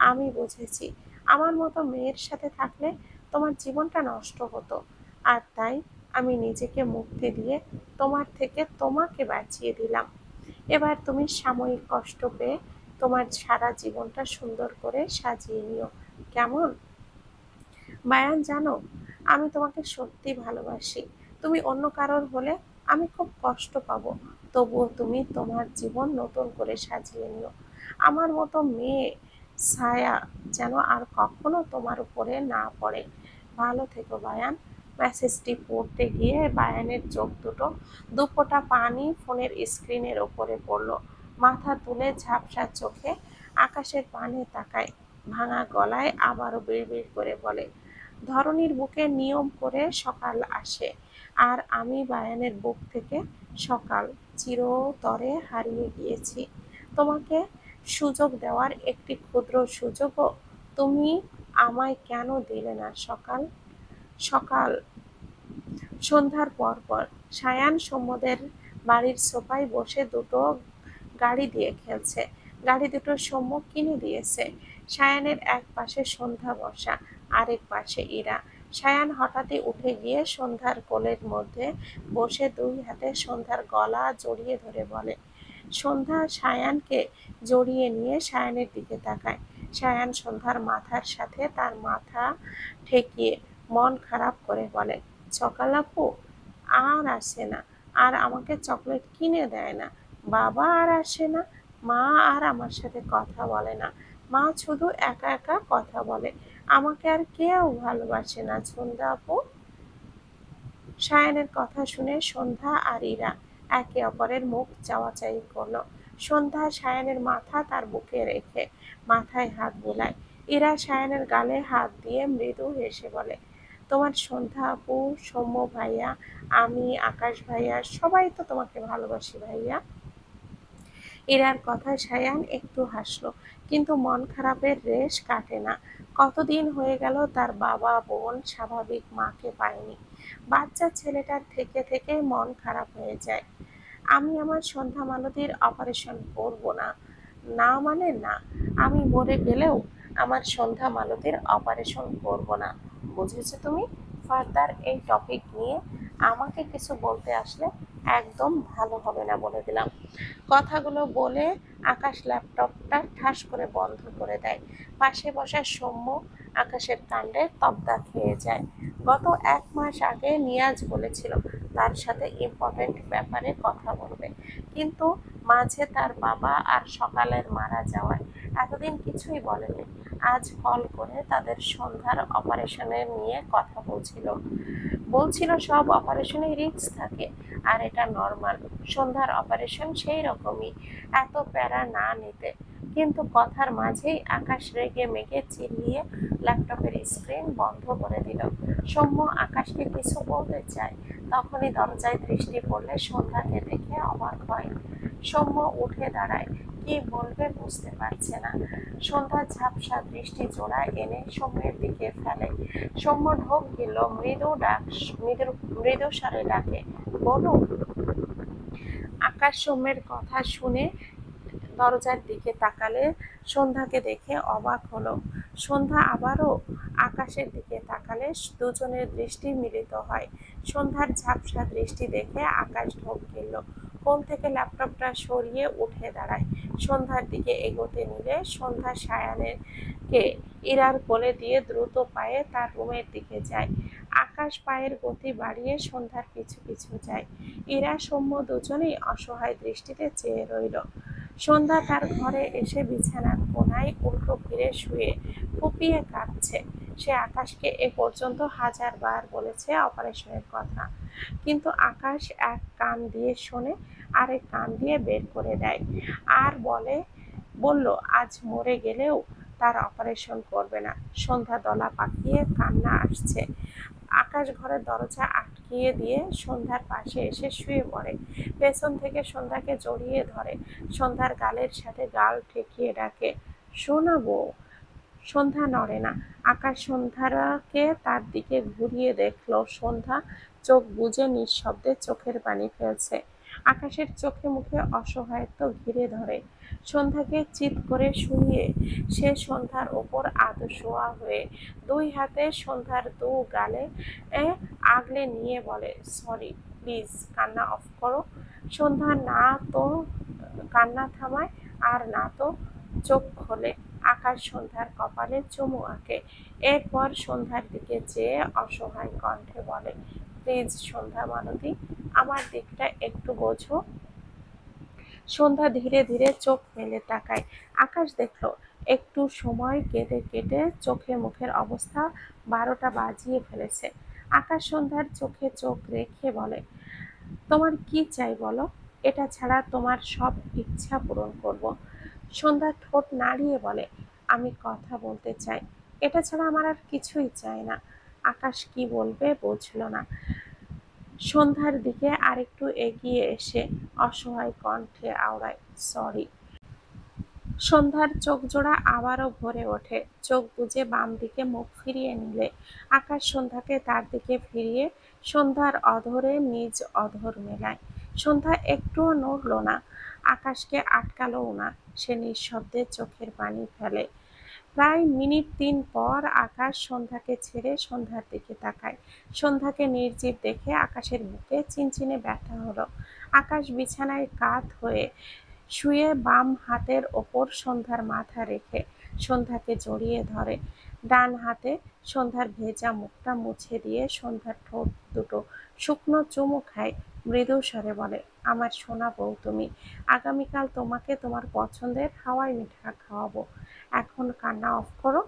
আমি বুঝেছি আমার মতো মেয়ের সাথে থাকলে তোমার জীবনটা নষ্ট হতো। আর তাই আমি নিজেকে মুক্তি দিয়ে তোমার থেকে তোমাকে বাঁচিয়ে দিলাম। এবার তুমি সাময়িক কষ্ট পেয়ে তোমার সারা জীবনটা সুন্দর করে সাজিয়ে নিও, কেমন? বায়ান জানো, আমি তোমাকে সত্যি ভালোবাসি। তুমি অন্য কারোর হলে আমি খুব কষ্ট পাবো, তবুও তুমি তোমার জীবন নতুন করে সাজিয়ে নিও। আমার মতো মেয়ে ছায়া যেন আর কখনো তোমার উপরে না পড়ে। ভালো থেকো বায়ান। মেসেজটি পড়তে গিয়ে বায়ানের চোখ দুটো দুফোঁটা পানি ফোনের স্ক্রিনের ওপরে পড়লো। মাথা তুলে ঝাপসা চোখে আকাশের পানে তাকায়, ভাঙা গলায় আবারও বিড়বিড় করে বলে, ধরণীর বুকে নিয়ম করে সকাল আসে, আর আমি বায়ানের বুক থেকে সকাল চিরতরে হারিয়ে গিয়েছি। তোমাকে সুযোগ দেওয়ার একটি ক্ষুদ্র সুযোগও তুমি আমায় কেন দিলে না সকাল? সকাল সন্ধ্যার পর পর সায়ান সৌম্যদের বাড়ির সোফায় বসে দুটো গাড়ি দিয়ে খেলছে। গাড়ি দুটো সৌম্য কিনে দিয়েছে। সায়ানের এক পাশে সন্ধ্যা বসা, আরেক পাশে ইরা। সায়ান হঠাৎই উঠে গিয়ে সন্ধ্যার কোলের মধ্যে বসে দুই হাতে সন্ধ্যার গলা জড়িয়ে ধরে বলে। সন্ধ্যা সায়ানকে জড়িয়ে নিয়ে সায়ানের দিকে তাকায়। সায়ান সন্ধ্যার মাথার সাথে তার মাথা ঠেকিয়ে মন খারাপ করে বলে, সকাল আপু আর আসে না, আর আমাকে চকলেট কিনে দেয় না। বাবা আর আসে না, মা আর আমার সাথে কথা বলে না। মা শুধু একা একা কথা বলে, আমাকে আর কেউ ভালোবাসে না সন্ধ্যা আপু। সায়ানের কথা শুনে সন্ধ্যা আর ইরা একে অপরের মুখ চাওয়াচাই করলো। সন্ধ্যা সায়ানের মাথা তার বুকে রেখে মাথায় হাত বুলায়। ইরা সায়ানের গালে হাত দিয়ে মৃদু হেসে বলে, তোমার সন্ধ্যা আপু, সৌম্য ভাইয়া, আমি, আকাশ ভাইয়া সবাই তো তোমাকে ভালোবাসি ভাইয়া। ইরার কথায় সায়ান একটু হাসলো, কিন্তু মন খারাপের রেশ কাটে না। কতদিন হয়ে গেল তার বাবা বোন স্বাভাবিক মাকে পায়নি। বাচ্চা ছেলেটার থেকে থেকে মন খারাপ হয়ে যায়। আমি আমার সন্ধ্যা মালতীর অপারেশন করব না। না মানে না, আমি মরে গেলেও আমার সন্ধ্যা মালতীর অপারেশন করব না, বুঝেছো তুমি? ফার্দার এই টপিক নিয়ে আমাকে কিছু বলতে আসলে একদম ভালো হবে না, বলে দিলাম। কথাগুলো বলে আকাশ ল্যাপটপটা ঠাস করে বন্ধ করে দেয়। পাশে বসা সৌম্য আকাশের কাণ্ডে তবদা খেয়ে যায়। গত 1 মাস আগে নিয়াজ বলেছিল তার সাথে ইম্পর্টেন্ট ব্যাপারে কথা বলবে, কিন্তু মাঝে তার বাবা আর সকালের মারা যাওয়ায় এতদিন কিছুই বলেনি। আজ কল করে তাদের সন্ধ্যার অপারেশনের নিয়ে কথা বলছিল সব অপারেশনে রিস্ক থাকে, আর এটা নর্মাল। সন্ধ্যার অপারেশন সেই রকমই, এত প্যারা না নিতে। কিন্তু কথার মাঝেই আকাশ রেগে মেগে চিল্লিয়ে ল্যাপটপের স্ক্রিন বন্ধ করে দিল। সৌম্য আকাশকে কিছু বলতে চায়, তখনই দরজায় দৃষ্টি পড়লে সন্ধ্যাকে দেখে অবাক হয়। সৌম্য উঠে দাঁড়ায়, কি বলবে বুঝতে পারছে না। সন্ধ্যা ঝাপসা দৃষ্টি জোড়া এনে সৌম্যের দিকে ফেলে। সৌম্য ঢোক গেল, মৃদু স্বরে ডাকে, বলো। আকাশ সৌম্যের কথা শুনে দরজার দিকে তাকালে সন্ধ্যাকে দেখে অবাক হলো। সন্ধ্যা আবারও আকাশের দিকে তাকালে দুজনের দৃষ্টি মিলিত হয়। সন্ধ্যার ঝাপসা দৃষ্টি দেখে আকাশ ঢোক গেল, কোল থেকে ল্যাপটপটা সরিয়ে উঠে দাঁড়ায়। সন্ধ্যার দিকে এগোতে নিলে সন্ধ্যা সায়ানের কে ইরার কোলে দিয়ে দ্রুত পায়ে তার রুমের দিকে যায়। আকাশ পায়ের গতি বাড়িয়ে সন্ধ্যার পিছু পিছু যায়। ইরা সৌম্য দুজনেই অসহায় দৃষ্টিতে চেয়ে রইল। সন্ধ্যা তার ঘরে এসে বিছানার কোনায় উল্টো ফিরে শুয়ে ফুঁপিয়ে কাঁদছে। সে আকাশকে এ পর্যন্ত 1000 বার বলেছে অপারেশনের কথা, কিন্তু আকাশ এক কান দিয়ে শোনে, আরেক কান দিয়ে বের করে দেয়। আর বলল আজ মরে গেলেও তার অপারেশন করবে না। সন্ধ্যা দলা পাকিয়ে কান্না আসছে। আকাশ ঘরের দরজা আটকিয়ে দিয়ে সন্ধ্যার পাশে এসে শুয়ে পড়ে। পেছন থেকে সন্ধ্যাকে জড়িয়ে ধরে। সন্ধ্যার গালের সাথে গাল ঠেকিয়ে ডাকে, শোনাবো। সন্ধ্যা নড়ে না। আকাশ সন্ধ্যাকে তার দিকে ঘুরিয়ে দেখল সন্ধ্যা চোখ বুজে নিঃশব্দে চোখের পানি ফেলছে। আকাশের চোখে মুখে অসহায়ত্ব ঘিরে ধরে। সন্ধ্যাকে চিৎ করে শুইয়ে সে সন্ধ্যার ওপর আধ শোয়া হয়ে দুই হাতে সন্ধ্যার দু গালে আগলে নিয়ে বলে, সরি, প্লিজ কান্না অফ করো। সন্ধ্যা না তো কান্না থামায় আর না তো চোখ খোলে। আকাশ সন্ধ্যার কপালে চুমু আঁকে। এরপর সন্ধ্যার দিকে চেয়ে অসহায় কণ্ঠে বলে, প্লিজ সন্ধ্যা মালতী, আমার দিকটা একটু বোঝো। সন্ধ্যা ধীরে ধীরে চোখ মেলে তাকায়। আকাশ দেখল একটু সময় কেটে কেটে চোখে মুখের অবস্থা 12টা বাজিয়ে ফেলেছে। আকাশ সন্ধ্যার চোখে চোখ রেখে বলে, তোমার কি চাই বলো, এটা ছাড়া তোমার সব ইচ্ছা পূরণ করব। সন্ধ্যা ঠোঁট নাড়িয়ে বলে, আমি কথা বলতে চাই, এটা ছাড়া আমার আর কিছুই চাই না। আকাশ কি বলবে বুঝল না। সন্ধ্যার দিকে আরেকটু এগিয়ে এসে অসহায় কণ্ঠে আওড়ায়, সরি। সন্ধ্যার চোখজোড়া আবারও ভরে ওঠে। চোখ বুজে বাম দিকে মুখ ফিরিয়ে নিলে আকাশ সন্ধ্যাকে তার দিকে ফিরিয়ে সন্ধ্যার অধরে নিজ অধর মেলায়। সন্ধ্যা একটুও নড়ল না, আকাশকে আটকালও না। সে নিঃশব্দে চোখের পানি ফেলে। প্রায় মিনিট 3 পর আকাশ সন্ধ্যাকে ছেড়ে সন্ধ্যার দিকে তাকায়। সন্ধ্যাকে নির্জীব দেখে আকাশের বুকে চিনচিনে ব্যথা হলো। আকাশ বিছানায় কাত হয়ে শুয়ে বাম হাতের ওপর সন্ধ্যার মাথা রেখে সন্ধ্যাকে জড়িয়ে ধরে। ডান হাতে সন্ধ্যার ভেজা মুখটা মুছে দিয়ে সন্ধ্যার ঠোঁট দুটো শুকনো চুমু খায়। মৃদু স্বরে বলে, আমার সোনা বউ তুমি, আগামীকাল তোমাকে তোমার পছন্দের হাওয়াই মিঠা খাওয়াবো। এখন কান্না অফ করো।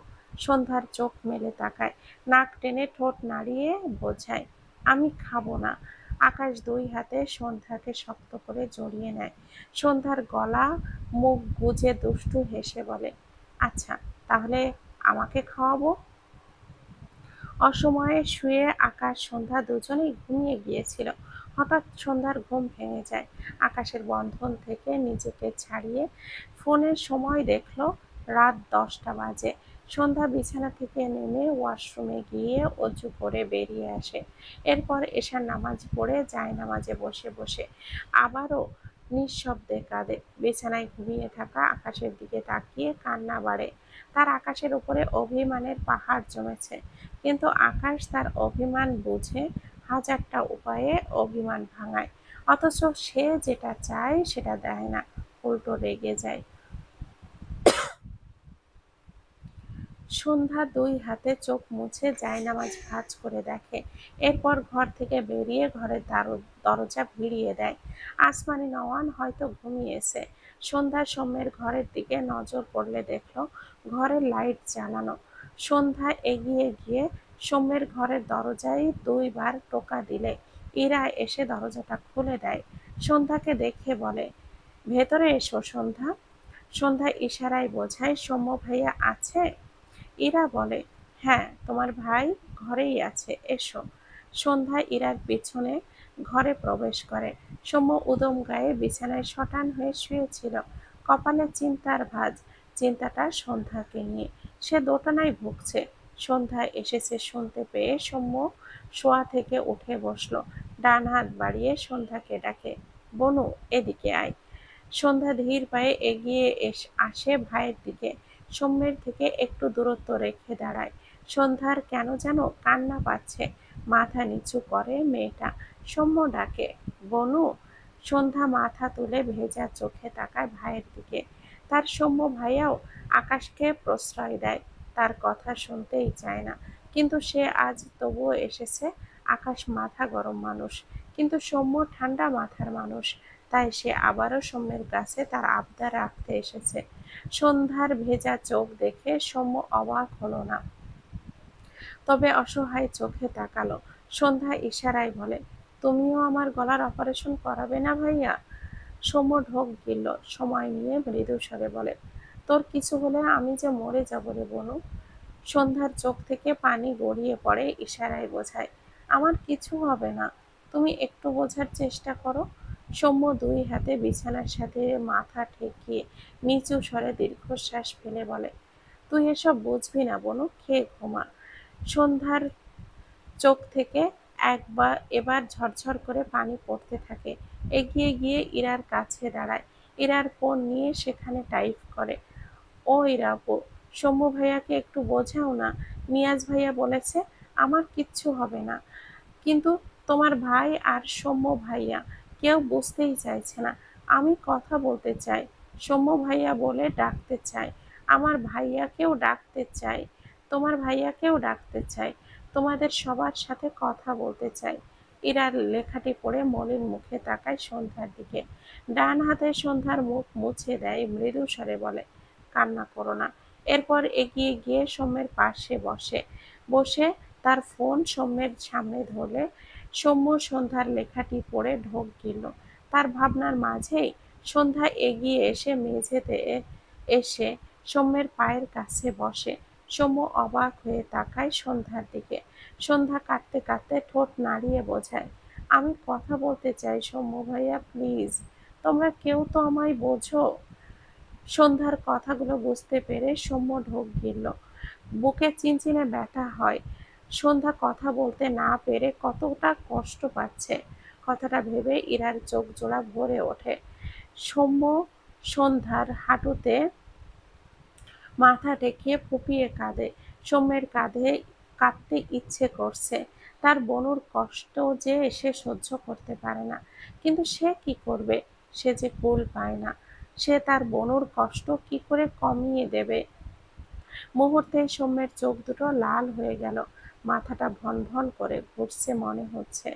সন্ধ্যার চোখ মেলে তাকায়, নাক টেনে ঠোঁট নাড়িয়ে বোঝায়, আমি খাবো না। আকাশ দুই হাতে সন্ধ্যাকে শক্ত করে জড়িয়ে নেয়। সন্ধ্যার গলা মুখ গুজে দুষ্টু হেসে বলে, আচ্ছা তাহলে আমাকে খাওয়াবো। অসময়ে শুয়ে আকাশ সন্ধ্যা দুজনেই ঘুমিয়ে গিয়েছিল। হঠাৎ সন্ধ্যার ঘুম ভেঙে যায়। আকাশের বন্ধন থেকে নিজেকে ছাড়িয়ে ফোনের সময় দেখল রাত 10টা বাজে। সন্ধ্যা বিছানা থেকে নেমে ওয়াশরুমে গিয়ে অজু করে বেরিয়ে আসে। এরপর এশার নামাজ পড়ে জায়নামাজে বসে বসে আবারও নিঃশব্দে কাঁদে। বিছানায় ঘুমিয়ে থাকা আকাশের দিকে তাকিয়ে কান্না বাড়ে। তার আকাশের উপরে অভিমানের পাহাড় জমেছে, কিন্তু আকাশ তার অভিমান বুঝে 1000টা উপায়ে অভিমান ভাঙায়। অথচ সে যেটা চায় সেটা দেয় না, উল্টো রেগে যায়। সন্ধ্যা দুই হাতে চোখ মুছে জায়নামাজ ভাঁজ করে দেখে। এরপর ঘর থেকে বেরিয়ে ঘরের দরজা ভিড়িয়ে দেয়। আসমানি নওয়ান হয়তো ঘুমিয়েছে। সন্ধ্যা সৌম্যের ঘরের দিকে নজর পড়লে দেখল ঘরের লাইট জ্বালানো। সন্ধ্যা এগিয়ে গিয়ে সৌম্যের ঘরের দরজায় 2 বার টোকা দিলে ইরা এসে দরজাটা খুলে দেয়। সন্ধ্যাকে দেখে বলে, ভেতরে এসো সন্ধ্যা। সন্ধ্যা ইশারায় বোঝায় সৌম্য ভাইয়া আছে। ইরা বলে, হ্যাঁ তোমার ভাই ঘরেই আছে, এসো। সন্ধ্যা ইরার পিছনে ঘরে প্রবেশ করে। সৌম্য উদম গায়ে বিছানায় শটান হয়ে শুয়েছিল। কপালে চিন্তার ভাঁজ, চিন্তাটা সন্ধ্যাকে নিয়ে। সে দোটানায় ভুগছে। সন্ধ্যা এসেছে শুনতে পেয়ে সৌম্য শোয়া থেকে উঠে বসলো, ডান হাত বাড়িয়ে সন্ধ্যাকে ডাকে, বনু এদিকে আয়। সন্ধ্যা ধীর পায়ে এগিয়ে আসে ভাইয়ের দিকে, সৌম্যের থেকে একটু দূরত্ব রেখে দাঁড়ায়। সন্ধ্যার কেন যেন কান্না পাচ্ছে, মাথা নিচু করে মেয়েটা। সৌম্য ডাকে, বনু। সন্ধ্যা মাথা তুলে ভেজা চোখে তাকায় ভাইয়ের দিকে। তার সৌম্য ভাইয়াও আকাশকে প্রশ্রয় দেয়, তার কথা শুনতেই চায় না। কিন্তু সে আজ তবুও এসেছে। আকাশ মাথা গরম মানুষ, কিন্তু সৌম্য ঠান্ডা মাথার মানুষ। তাই সে আবারও সৌম্যের কাছে তার আবদার রাখতে এসেছে। সন্ধ্যার ভেজা চোখ দেখে সৌম্য অবাক হলো না, তবে অসহায় চোখে তাকালো। সন্ধ্যা ইশারায় বলে, তুমিও আমার গলার অপারেশন করাবে না ভাইয়া? সৌম্য ঢোক গিলল, সময় নিয়ে মৃদু স্বরে বলে, তোর কিছু হলে আমি যে মরে যাবো রে বনু। সন্ধ্যার চোখ থেকে পানি গড়িয়ে পড়ে, ইশারায় বোঝায়, আমার কিছু হবে না, তুমি একটু বোঝার চেষ্টা করো। সৌম্য দুই হাতে বিছানার সাথে মাথা ঠেকিয়ে নিচু স্বরে দীর্ঘশ্বাস ফেলে বলে, তুই এসব বুঝবি না বনু, খেয়ে ঘুমা। সন্ধ্যার চোখ থেকে এবার ঝরঝর করে পানি পড়তে থাকে। এগিয়ে গিয়ে ইরার কাছে দাঁড়ায়, ইরার ফোন নিয়ে সেখানে টাইপ করে, ও ইরা আপু, সৌম্য ভাইয়াকে একটু বোঝাও না, নিয়াজ ভাইয়া বলেছে আমার কিচ্ছু হবে না, কিন্তু তোমার ভাই আর সৌম্য ভাইয়া কেউ বুঝতেই চাইছে না। আমি কথা বলতে চাই, সৌম্য ভাইয়া বলে ডাকতে চাই, আমার ভাইয়াকেও ডাকতে চাই, তোমার ভাইয়াকেও ডাকতে চাই, তোমাদের সবার সাথে কথা বলতে চাই। ইরার লেখাটি পড়ে মলিন মুখে তাকায় সন্ধ্যার দিকে। ডান হাতে সন্ধ্যার মুখ মুছে দেয়, মৃদু স্বরে বলে, কান্না করো না। এরপর এগিয়ে গিয়ে সৌম্যের পাশে বসে তার ফোন সৌম্যের সামনে ধরলে সৌম্য সন্ধ্যার লেখাটি পড়ে ঢোক গিলল। তার ভাবনার মাঝেই সন্ধ্যা এগিয়ে এসে মেঝেতে এসে সৌম্যের পায়ের কাছে বসে। সৌম্য অবাক হয়ে তাকায় সন্ধ্যার দিকে। সন্ধ্যা কাঁদতে কাঁদতে ঠোঁট নাড়িয়ে বোঝায়, আমি কথা বলতে চাই সৌম্য ভাইয়া, প্লিজ, তোমরা কেউ তো আমায় বোঝো। সন্ধ্যার কথাগুলো বুঝতে পেরে সৌম্য ঢোক গিলল, বুকে চিনচিনে ব্যথা হয়। সন্ধ্যা কথা বলতে না পেরে কতটা কষ্ট পাচ্ছে, কথাটা ভেবে ইরার চোখ জোড়া ভরে ওঠে। সৌম্য সন্ধ্যার হাঁটুতে মাথা ঠেকিয়ে ফুঁপিয়ে কাঁদে। সৌম্যের কাঁদতে ইচ্ছে করছে, তার বনুর কষ্ট যে সে সহ্য করতে পারে না, কিন্তু সে কি করবে, সে যে কুল পায় না, সে তার বনুর কষ্ট কি করে কমিয়ে দেবে। মুহূর্তেই সৌম্যের চোখ দুটো লাল হয়ে গেল, মাথাটা ভন ভন করে ঘুরছে মনে হচ্ছে।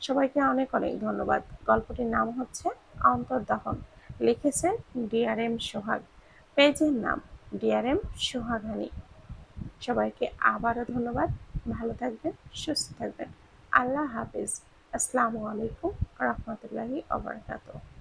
সবাইকে অনেক অনেক ধন্যবাদ। গল্পটির নাম হচ্ছে অন্তর্দহন, লিখেছেন ডিআরএম সোহাগ, পেজের নাম ডিআরএম সোহাগানী। সবাইকে আবারও ধন্যবাদ। ভালো থাকবেন, সুস্থ থাকবেন। আল্লাহ হাফিজ। আসসালামু আলাইকুম রহমতুল্লাহি ওয়া বারাকাতুহু।